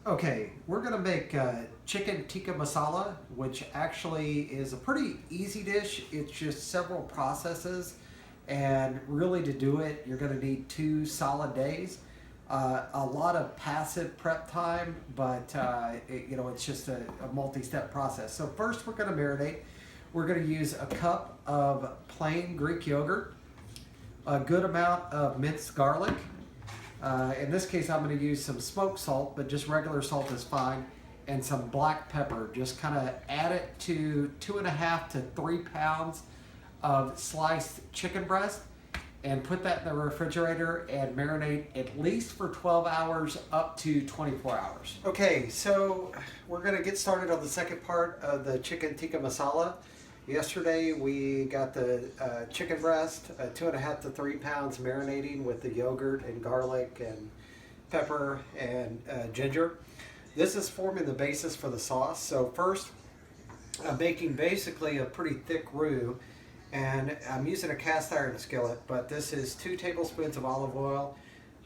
Okay, we're gonna make chicken tikka masala, which actually is a pretty easy dish. It's just several processes, and really to do it, you're gonna need 2 solid days. A lot of passive prep time, but it's just a multi-step process. So first, we're gonna marinate. We're gonna use a cup of plain Greek yogurt, a good amount of minced garlic. In this case, I'm going to use some smoked salt, but just regular salt is fine, and some black pepper. Just kind of add it to 2.5 to 3 pounds of sliced chicken breast, and put that in the refrigerator and marinate at least for 12 hours up to 24 hours. Okay, so we're going to get started on the second part of the chicken tikka masala. Yesterday we got the chicken breast, 2.5 to 3 pounds marinating with the yogurt and garlic and pepper and ginger. This is forming the basis for the sauce. So first I'm making basically a pretty thick roux, and I'm using a cast iron skillet, but this is 2 tablespoons of olive oil,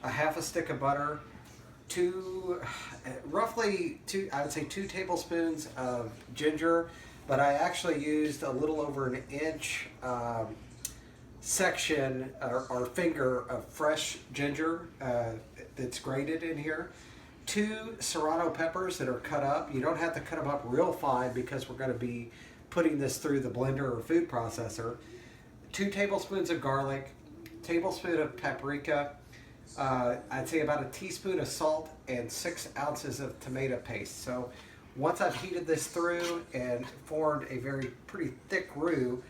a half a stick of butter, roughly I would say 2 tablespoons of ginger, but I actually used a little over an inch section or finger of fresh ginger that's grated in here. 2 serrano peppers that are cut up. You don't have to cut them up real fine because we're going to be putting this through the blender or food processor. 2 tablespoons of garlic, tablespoon of paprika, I'd say about a teaspoon of salt, and 6 ounces of tomato paste. So once I've heated this through and formed a pretty thick roux,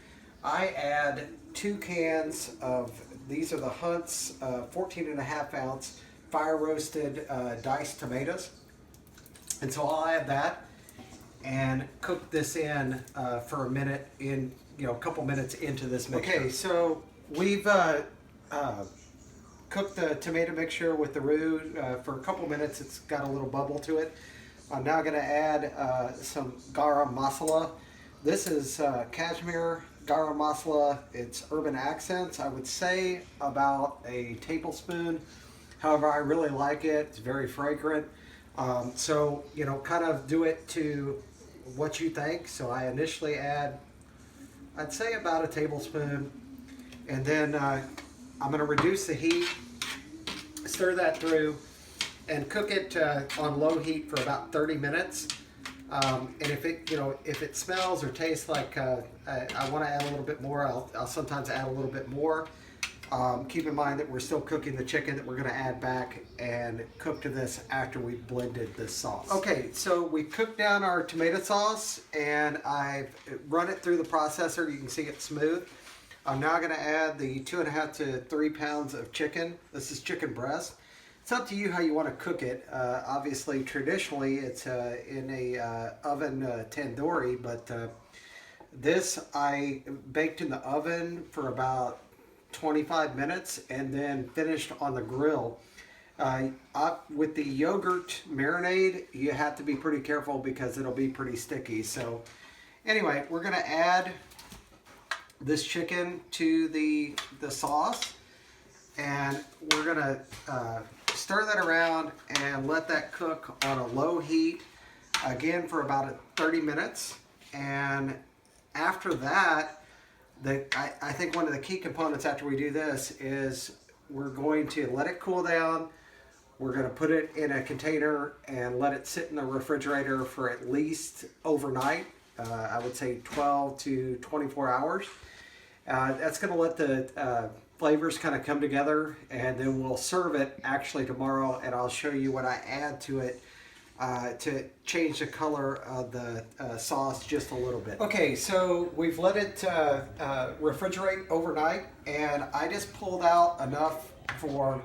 I add 2 cans of, these are the Hunt's 14.5 ounce fire roasted diced tomatoes. And so I'll add that and cook this in for a minute, a couple minutes into this mixture. Okay, so we've cooked the tomato mixture with the roux for a couple minutes. It's got a little bubble to it. I'm now going to add some garam masala. This is cashmere garam masala. It's Urban Accents. I would say about a tablespoon. However, I really like it. It's very fragrant. So, kind of do it to what you think. So I initially add, I'd say about a tablespoon. And then I'm going to reduce the heat, stir that through, and cook it on low heat for about 30 minutes. And if it smells or tastes like I want to add a little bit more, I'll sometimes add a little bit more. Keep in mind that we're still cooking the chicken that we're going to add back and cook to this after we've blended this sauce. Okay, so we cooked down our tomato sauce and I've run it through the processor. You can see it's smooth. I'm now going to add the 2.5 to 3 pounds of chicken. This is chicken breast. It's up to you how you want to cook it. Obviously, traditionally, it's in a oven tandoori, but this I baked in the oven for about 25 minutes and then finished on the grill. With the yogurt marinade, you have to be pretty careful because it'll be pretty sticky. So anyway, we're going to add this chicken to the sauce, and we're going to stir that around and let that cook on a low heat again for about 30 minutes. And after that, I think one of the key components after we do this is we're going to let it cool down. We're going to put it in a container and let it sit in the refrigerator for at least overnight. I would say 12 to 24 hours. That's going to let the flavors kind of come together, and then we'll serve it actually tomorrow, and I'll show you what I add to it to change the color of the sauce just a little bit. Okay, so we've let it refrigerate overnight, and I just pulled out enough for,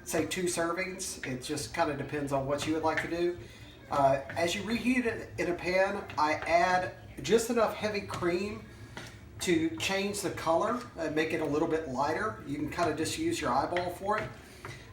say, 2 servings. It just kind of depends on what you would like to do. As you reheat it in a pan, I add just enough heavy cream to change the color and make it a little bit lighter. You can kind of just use your eyeball for it.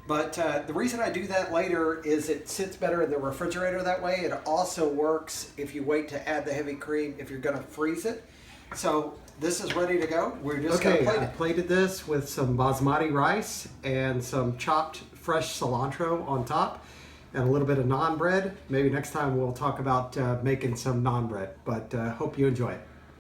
But the reason I do that later is it sits better in the refrigerator that way. It also works if you wait to add the heavy cream if you're going to freeze it. So this is ready to go. We're just going to plate it. I plated this with some basmati rice and some chopped fresh cilantro on top. and a little bit of naan bread. Maybe next time we'll talk about making some naan bread, but hope you enjoy it.